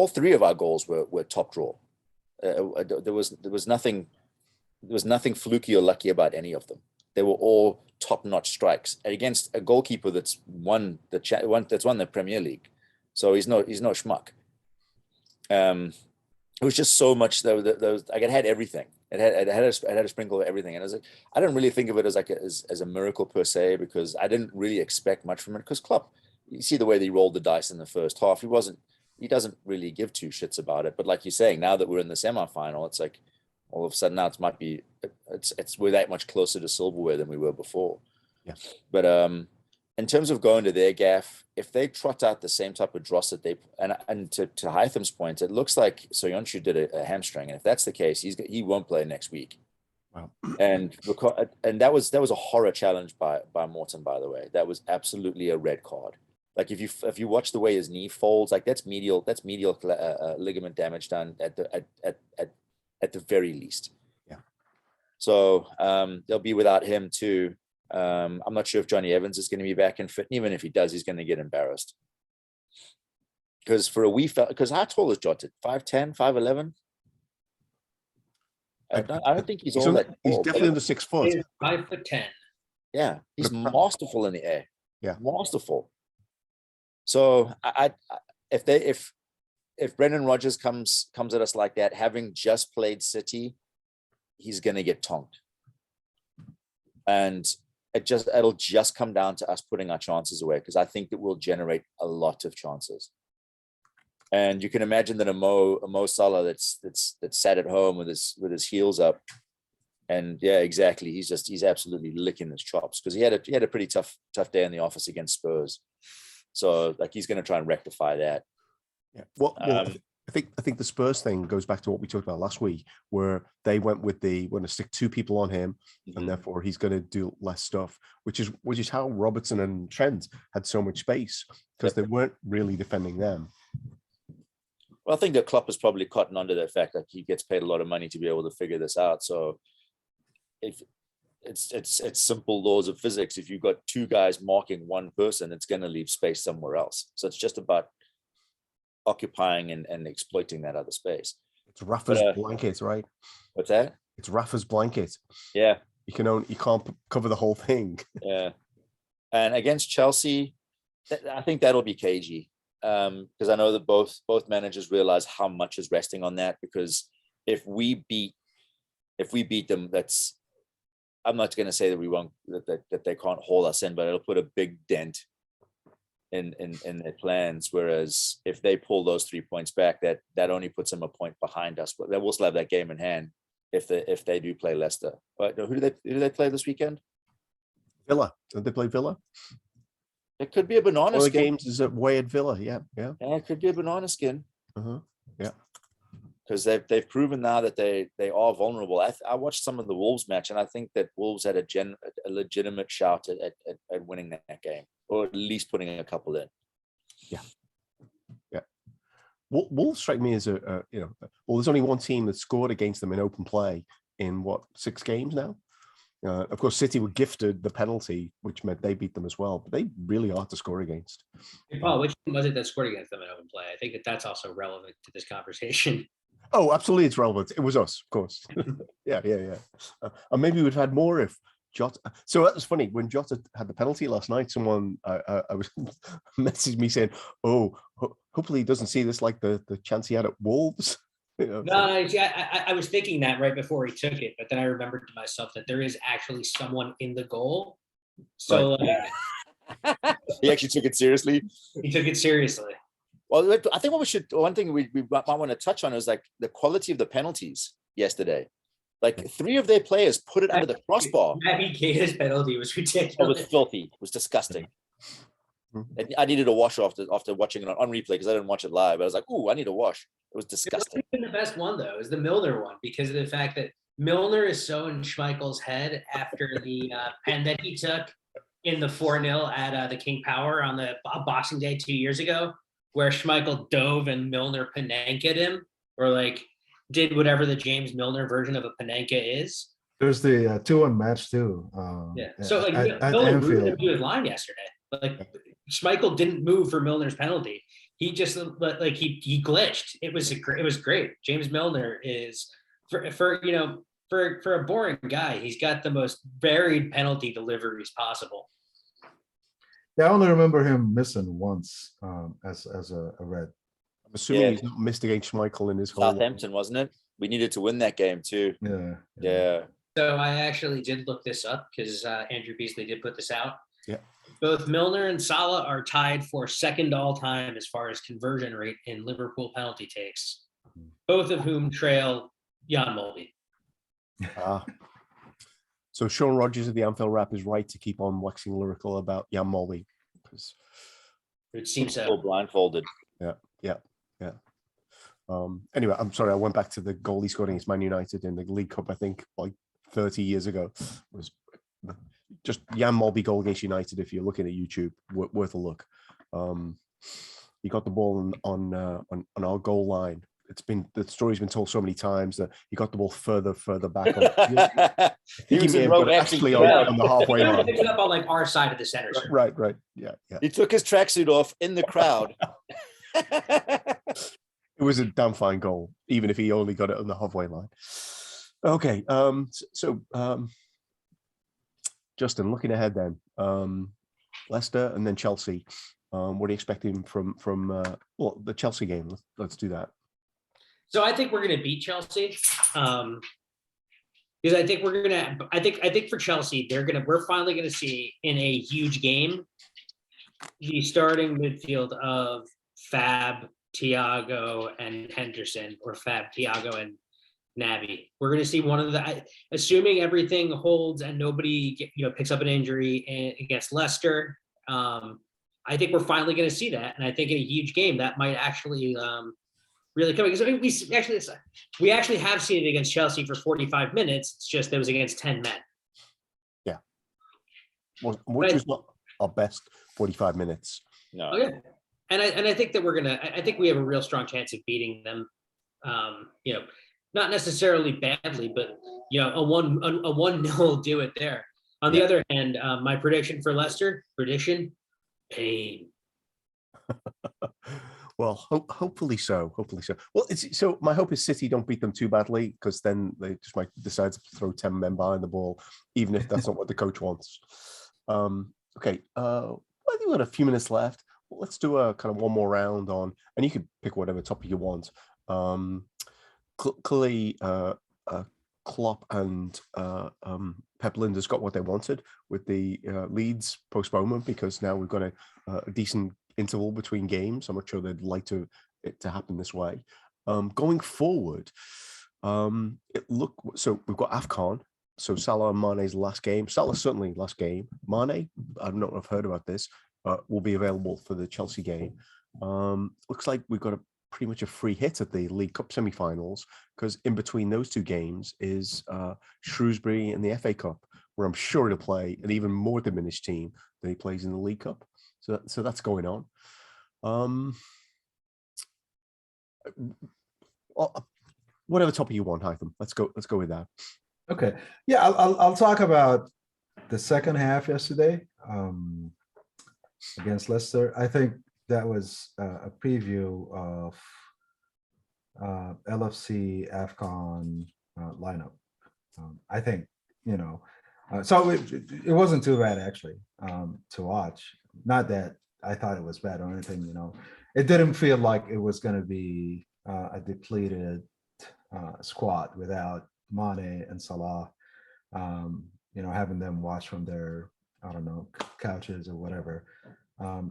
three of our goals were top draw. There was nothing fluky or lucky about any of them. They were all top-notch strikes against a goalkeeper that's won the Premier League. So he's no schmuck. It was just so much. Like it had everything. It had a sprinkle of everything, and I didn't really think of it as a miracle per se, because I didn't really expect much from it. Because Klopp, you see the way they rolled the dice in the first half. He doesn't really give two shits about it. But like you're saying, now that we're in the semi-final, it's like all of a sudden now we're that much closer to silverware than we were before.
Yeah.
But in terms of going to their gaff, if they trot out the same type of dross that and to Haitham's point, it looks like Soyuncu did a hamstring, and if that's the case, he won't play next week.
Wow.
And that was a horror challenge by Morton, by the way. That was absolutely a red card. Like if you watch the way his knee folds, like that's medial ligament damage done at the very least.
Yeah.
So they'll be without him too. I'm not sure if Johnny Evans is going to be back and fit. And even if he does, he's going to get embarrassed. Because because how tall is Jota? 5'10", 5'11"? I don't think he's all that tall.
He's definitely under 6 foot.
He's 5'10".
Yeah, he's masterful in the air.
Yeah,
masterful. So if Brendan Rodgers comes at us like that, having just played City, he's going to get tonked. And it'll just come down to us putting our chances away, because I think that we'll generate a lot of chances. And you can imagine that a Mo Salah that's sat at home with his heels up, and yeah, exactly. He's absolutely licking his chops, because he had a pretty tough day in the office against Spurs. So like he's going to try and rectify that.
Yeah. Well, I think the Spurs thing goes back to what we talked about last week, where they went with we're going to stick 2 people on him, and therefore he's going to do less stuff, which is how Robertson and Trent had so much space, because they weren't really defending them.
Well, I think that Klopp is probably cotton onto that fact that he gets paid a lot of money to be able to figure this out. So if it's simple laws of physics, if you've got 2 guys marking one person, it's going to leave space somewhere else. So it's just about occupying and exploiting that other space.
It's Rafa's blanket, right?
What's that?
It's Rafa's blanket.
Yeah.
You can't cover the whole thing.
Yeah. And against Chelsea, I think that'll be cagey. Because I know that both managers realize how much is resting on that. Because if we beat them, I'm not going to say that we won't, that they can't haul us in, but it'll put a big dent in their plans. Whereas if they pull those 3 points back, that only puts them a point behind us. But they will still have that game in hand if they do play Leicester. But who do they play this weekend?
Villa. Did they play Villa?
It could be a banana
All the
skin.
games is away at Villa. Yeah.
Yeah, it could be a banana skin.
Yeah.
Because they've proven now that they are vulnerable. I watched some of the Wolves match, and I think that Wolves had a legitimate shout at winning that game, or at least putting a couple in.
Yeah. Wolves strike me as there's only one team that scored against them in open play in 6 games now. Of course, City were gifted the penalty, which meant they beat them as well. But they really are to score against.
Hey, Paul, which one was it that scored against them in open play? I think that's also relevant to this conversation.
Oh, absolutely, it's relevant. It was us, of course. Yeah. And maybe we'd had more if Jota. So that was funny when Jota had the penalty last night. Someone I was messaged me saying, "Oh, hopefully he doesn't see this like the chance he had at Wolves."
No, I was thinking that right before he took it, but then I remembered to myself that there is actually someone in the goal. So
He actually took it seriously.
he took it seriously.
Well, I think one thing we might want to touch on is like the quality of the penalties yesterday. Like 3 of their players put it under the crossbar.
Naby Keita's penalty was ridiculous.
It was filthy. It was disgusting. I needed a wash after watching it on replay because I didn't watch it live. I was like, "Ooh, I need a wash." It was disgusting.
The best one though is the Milner one because of the fact that Milner is so in Schmeichel's head after the pen that he took in the 4-0 at the King Power on the Boxing Day 2 years ago, where Schmeichel dove and Milner Panenka'd him, or like did whatever the James Milner version of a Panenka is.
There's the 2-1 match too.
Yeah. So like
at
Milner moved
Anfield.
him to his line yesterday. Like Schmeichel didn't move for Milner's penalty. He just like he glitched. It was great. James Milner is for a boring guy. He's got the most varied penalty deliveries possible.
Yeah, I only remember him missing once as a red.
I'm assuming he's not missed against Schmeichel in his whole.
Southampton, wasn't it? We needed to win that game too.
Yeah.
So I actually did look this up because Andrew Beasley did put this out.
Yeah.
Both Milner and Salah are tied for second all time as far as conversion rate in Liverpool penalty takes, both of whom trail Jan Molby.
So Sean Rogers of the Anfield Rap is right to keep on waxing lyrical about Jan Molby.
It seems so.
Still blindfolded.
Yeah. Anyway, I'm sorry. I went back to the goal he scored against Man United in the League Cup. I think like 30 years ago. It was just Jan Molby goal against United. If you're looking at YouTube, worth a look. He got the ball on our goal line. The story's been told so many times that he got the ball further back.
He was in
actually on the halfway line.
He picked it up on like our side of the center.
Right. Yeah.
He took his tracksuit off in the crowd.
It was a damn fine goal, even if he only got it on the halfway line. Okay. So Justin, looking ahead then, Leicester and then Chelsea. What are you expecting from the Chelsea game? Let's do that.
So I think we're going to beat Chelsea because I think I think for Chelsea we're finally going to see in a huge game the starting midfield of Fab, Thiago, and Henderson, or Fab, Thiago, and Naby. We're going to see one of the, assuming everything holds and nobody picks up an injury against Leicester. I think we're finally going to see that, and I think in a huge game that might actually really come, because I mean, we actually have seen it against Chelsea for 45 minutes. It's just that it was against 10 men.
Yeah, which is not our best 45 minutes.
No.
Okay. And I think that I think we have a real strong chance of beating them. Not necessarily badly, but a 1-0 will do it there. On the other hand, my prediction for Leicester, pain.
Well, hopefully so. Well, so my hope is City don't beat them too badly, because then they just might decide to throw 10 men behind the ball, even if that's not what the coach wants. Okay. I think we've got a few minutes left. Let's do a kind of one more round on, and you can pick whatever topic you want. Clearly, Klopp and Pep Linda's got what they wanted with the Leeds postponement, because now we've got a decent interval between games. I'm not sure they'd like it to happen this way. Going forward, so we've got AFCON. So Salah and Mane's last game. Salah's certainly last game. Mane, I don't know if I've heard about this, will be available for the Chelsea game. Looks like we've got pretty much a free hit at the League Cup semi-finals, because in between those two games is Shrewsbury and the FA Cup, where I'm sure he'll play an even more diminished team than he plays in the League Cup. So that's going on. Whatever topic you want, Haitham. Let's go with that.
Okay. Yeah, I'll talk about the second half yesterday against Leicester. I think that was a preview of LFC AFCON lineup. I think, so it wasn't too bad actually to watch. Not that I thought it was bad or anything, It didn't feel like it was going to be a depleted squad without Mane and Salah, having them watch from their, I don't know, couches or whatever.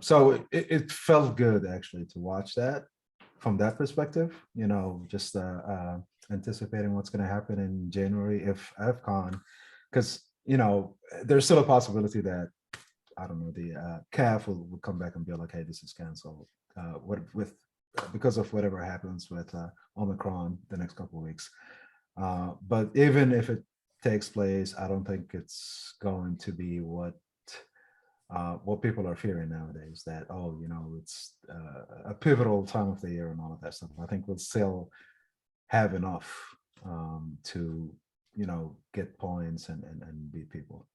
So it felt good actually to watch that from that perspective, just anticipating what's going to happen in January if AFCON, because, there's still a possibility that, I don't know, the CAF will come back and be like, hey, this is canceled. Because of whatever happens with Omicron the next couple of weeks. But even if it takes place, I don't think it's going to be what people are fearing nowadays, that, it's a pivotal time of the year and all of that stuff. I think we'll still have enough to, get points and beat people.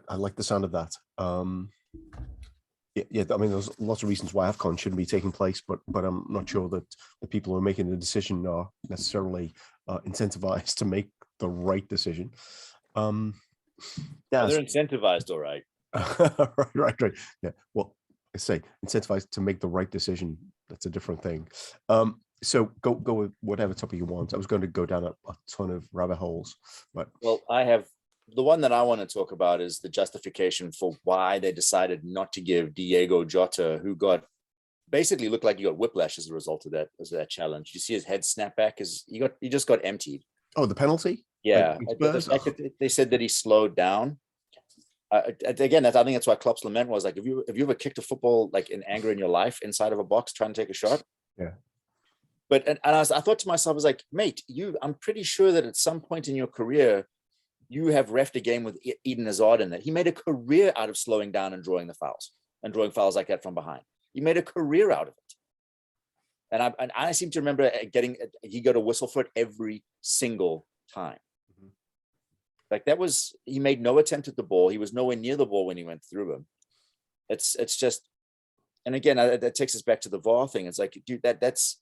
I like the sound of that. Yeah, I mean, there's lots of reasons why AFCON shouldn't be taking place, but I'm not sure that the people who are making the decision are necessarily incentivized to make the right decision.
Well, they're incentivized, all right.
Right. Yeah. Well, I say incentivized to make the right decision. That's a different thing. So go with whatever topic you want. I was going to go down a ton of rabbit holes, but
I have. The one that I want to talk about is the justification for why they decided not to give Diogo Jota, who basically looked like he got whiplash as a result of that challenge. You see his head snap back as he just got emptied.
Oh, the penalty?
Yeah, the fact that they said that he slowed down. Again, I think that's why Klopp's lament was like, have you ever kicked a football like in anger in your life inside of a box trying to take a shot?
Yeah.
But I thought to myself, I was like, mate, I'm pretty sure that at some point in your career, you have reffed a game with Eden Hazard in that. He made a career out of slowing down and drawing the fouls and drawing fouls like that from behind. He made a career out of it. And I seem to remember he got a whistle for it every single time. Mm-hmm. Like he made no attempt at the ball. He was nowhere near the ball when he went through him. It's just, and again, that takes us back to the VAR thing. It's like, dude, that's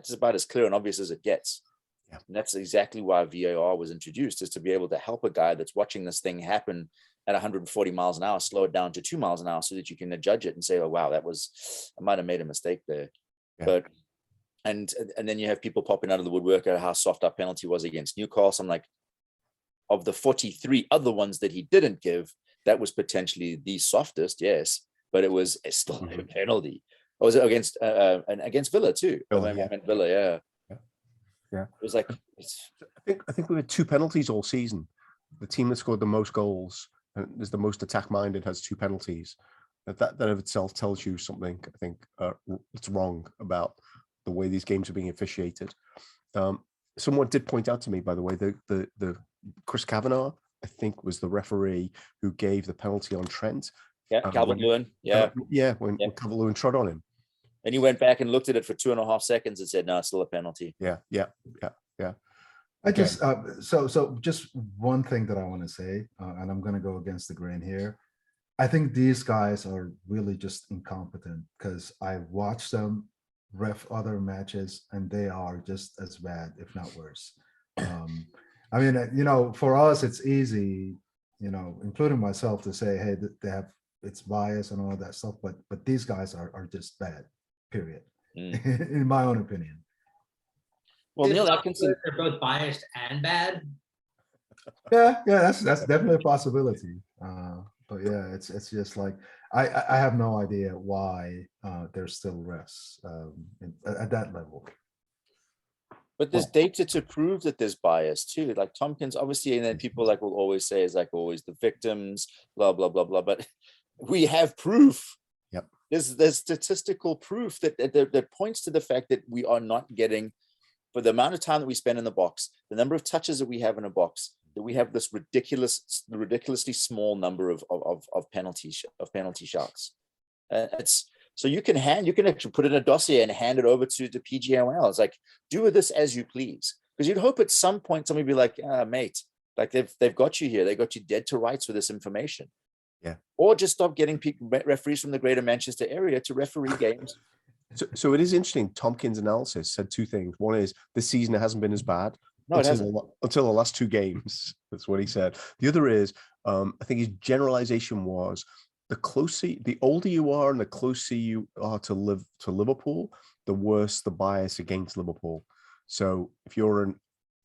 about as clear and obvious as it gets. Yeah. And that's exactly why VAR was introduced, is to be able to help a guy that's watching this thing happen at 140 miles an hour, slow it down to 2 miles an hour so that you can judge it and say, oh, wow, I might have made a mistake there. Yeah. But, and then you have people popping out of the woodwork at how soft our penalty was against Newcastle. I'm like, of the 43 other ones that he didn't give, that was potentially the softest, yes, but it was still a penalty. Or was it against Villa too?
Villa,
I meant Villa, yeah.
Yeah,
it was like
I think we had 2 penalties all season. The team that scored the most goals and is the most attack minded has 2 penalties. That of itself tells you something. I think it's wrong about the way these games are being officiated. Someone did point out to me, by the way, the Chris Kavanagh, I think, was the referee who gave the penalty on Trent.
Yeah, Calvert-Lewin.
When Calvert-Lewin trod on him.
And he went back and looked at it for 2.5 seconds and said, no, it's still a penalty.
Yeah.
I just, so just one thing that I want to say, and I'm going to go against the grain here. I think these guys are really just incompetent, because I watched them ref other matches and they are just as bad, if not worse. I mean, for us, it's easy, including myself, to say, hey, they have, it's bias and all that stuff, but these guys are just bad. Period. In my own opinion.
Well, Neil Atkinson, they're both biased and bad.
Yeah, that's definitely a possibility. But yeah, it's just like I have no idea why there's still refs at that level.
But there's data to prove that there's bias too. Like Tompkins, obviously, and then people will always say is like always the victims, blah blah blah blah. But we have proof.
Yep.
There's statistical proof that points to the fact that we are not getting, for the amount of time that we spend in the box, the number of touches that we have in a box, that we have this ridiculously small number of penalty shots. It's so you can actually put it in a dossier and hand it over to the PGMOL. It's like, do with this as you please. Because you'd hope at some point somebody would be like, mate, like they've got you here. They got you dead to rights with this information.
Yeah.
Or just stop getting referees from the greater Manchester area to referee games.
So it is interesting. Tompkins' analysis said two things. One is this season it hasn't been as bad
No, it hasn't.
until the last 2 games. That's what he said. The other is, I think his generalization was the older you are and the closer you are to Liverpool, the worse the bias against Liverpool. So if you're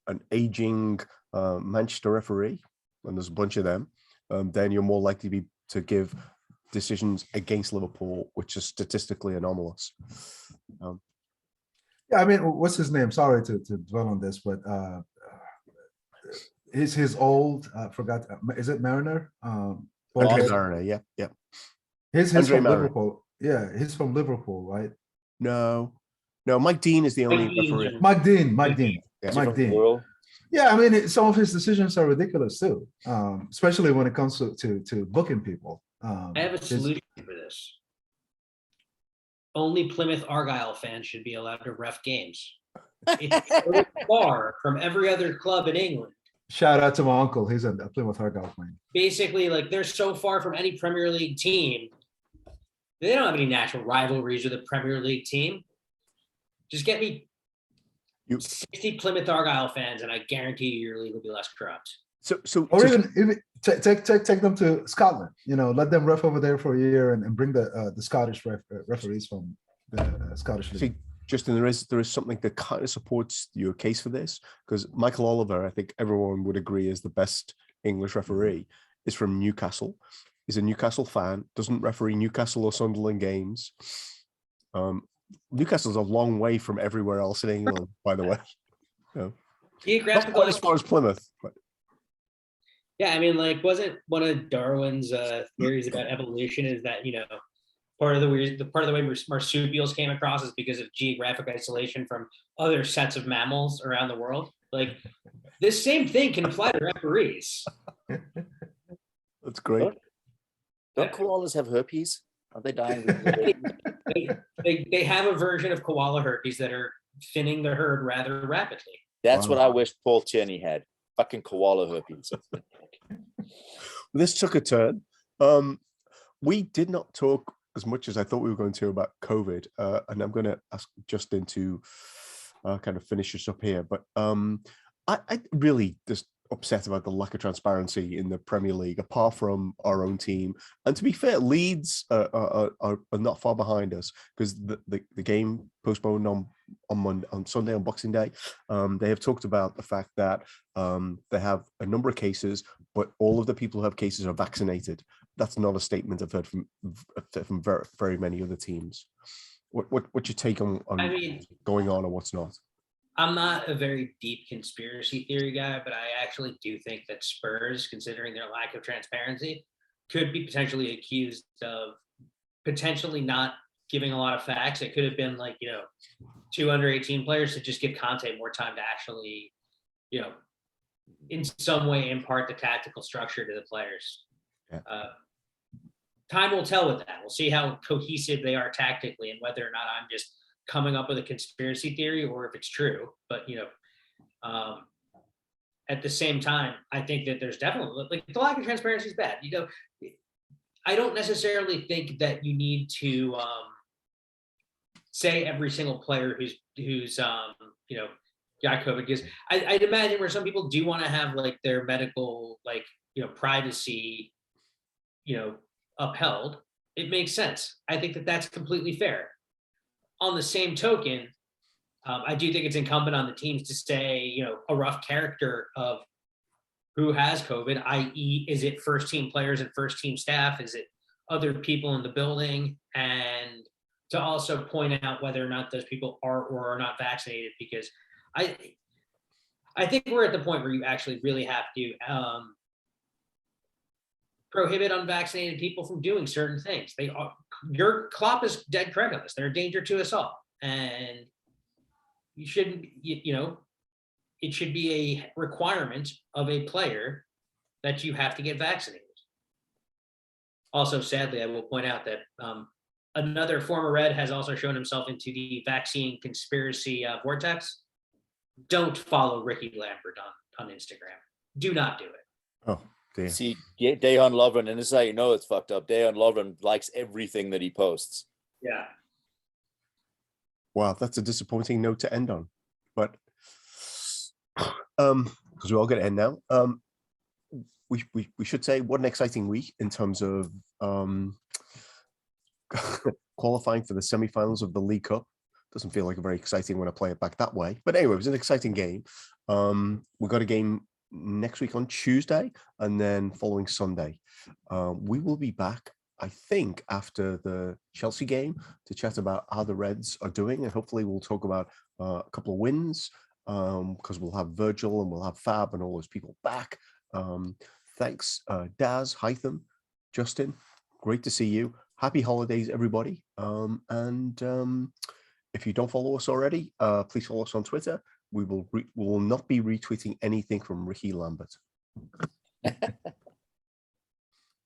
an aging Manchester referee, and there's a bunch of them, then you're more likely to give decisions against Liverpool, which is statistically anomalous.
Yeah, I mean, what's his name? Sorry to dwell on this, but his old, forgot, is it Mariner?
Andre Mariner, yeah.
He's
Andre
from
Mariner.
Liverpool. Yeah, he's from Liverpool, right?
No, Mike Dean is the only referee.
Mike Dean.
Yeah.
Mike Dean. Yeah, I mean, some of his decisions are ridiculous too, especially when it comes to booking people.
I have a solution for this. Only Plymouth Argyle fans should be allowed to ref games. It's so far from every other club in England.
Shout out to my uncle. He's a Plymouth Argyle fan.
Basically, like they're so far from any Premier League team. They don't have any natural rivalries with a Premier League team. Just get me 60 Plymouth Argyle fans, and I guarantee you your league will be less corrupt.
Or even take them to Scotland. Let them ref over there for a year and bring the Scottish referees from the Scottish league.
See, Justin, there is something that kind of supports your case for this, because Michael Oliver, I think everyone would agree, is the best English referee. Is from Newcastle. He's a Newcastle fan. Doesn't referee Newcastle or Sunderland games. Newcastle's a long way from everywhere else in England, by the way. Not quite as far as Plymouth. But.
Yeah, I mean, like, wasn't one of Darwin's theories about evolution is that part of the way marsupials came across is because of geographic isolation from other sets of mammals around the world. Like, this same thing can apply to referees.
That's great.
Don't koalas have herpes? Aren't they dying?
They have a version of koala herpes that are thinning the herd rather rapidly.
That's what I wish Paul Tierney had. Fucking koala herpes.
This took a turn. We did not talk as much as I thought we were going to about COVID, and I'm going to ask Justin to kind of finish us up here. But I really just upset about the lack of transparency in the Premier League, apart from our own team. And to be fair, Leeds are not far behind us, because the game postponed on Sunday, on Boxing Day. They have talked about the fact that they have a number of cases, but all of the people who have cases are vaccinated. That's not a statement I've heard from very, very many other teams. What's your take on going on or what's not?
I'm not a very deep conspiracy theory guy, but I actually do think that Spurs, considering their lack of transparency, could be potentially accused of potentially not giving a lot of facts. It could have been like, 2 under 18 players to just give Conte more time to actually, in some way impart the tactical structure to the players.
Yeah.
Time will tell with that. We'll see how cohesive they are tactically and whether or not I'm just coming up with a conspiracy theory or if it's true. But at the same time, I think that there's definitely, like, the lack of transparency is bad. I don't necessarily think that you need to say every single player who's got COVID, because I'd imagine where some people do want to have like their medical privacy upheld. It makes sense. I think that that's completely fair. On the same token, I do think it's incumbent on the teams to say, a rough character of who has COVID, i.e., is it first team players and first team staff? Is it other people in the building? And to also point out whether or not those people are or are not vaccinated, because I think we're at the point where you actually really have to prohibit unvaccinated people from doing certain things. Your Klopp is dead correct on this. They're a danger to us all, and you shouldn't. It should be a requirement of a player that you have to get vaccinated. Also, sadly, I will point out that another former Red has also shown himself into the vaccine conspiracy vortex. don't follow Ricky Lambert on Instagram. Do not do it.
Oh dear.
See, Dejan Lovren, and this is how you know it's fucked up. Dejan Lovren likes everything that he posts.
Yeah.
Wow, that's a disappointing note to end on. But because we're all going to end now. We should say what an exciting week in terms of qualifying for the semi-finals of the League Cup. Doesn't feel like a very exciting when I play it back that way. But anyway, it was an exciting game. We've got a game next week on Tuesday and then following Sunday. We will be back, I think, after the Chelsea game to chat about how the Reds are doing. And hopefully we'll talk about a couple of wins because we'll have Virgil and we'll have Fab and all those people back. Thanks, Daz, Haitham, Justin. Great to see you. Happy holidays, everybody. If you don't follow us already, please follow us on Twitter. We will not be retweeting anything from Ricky Lambert.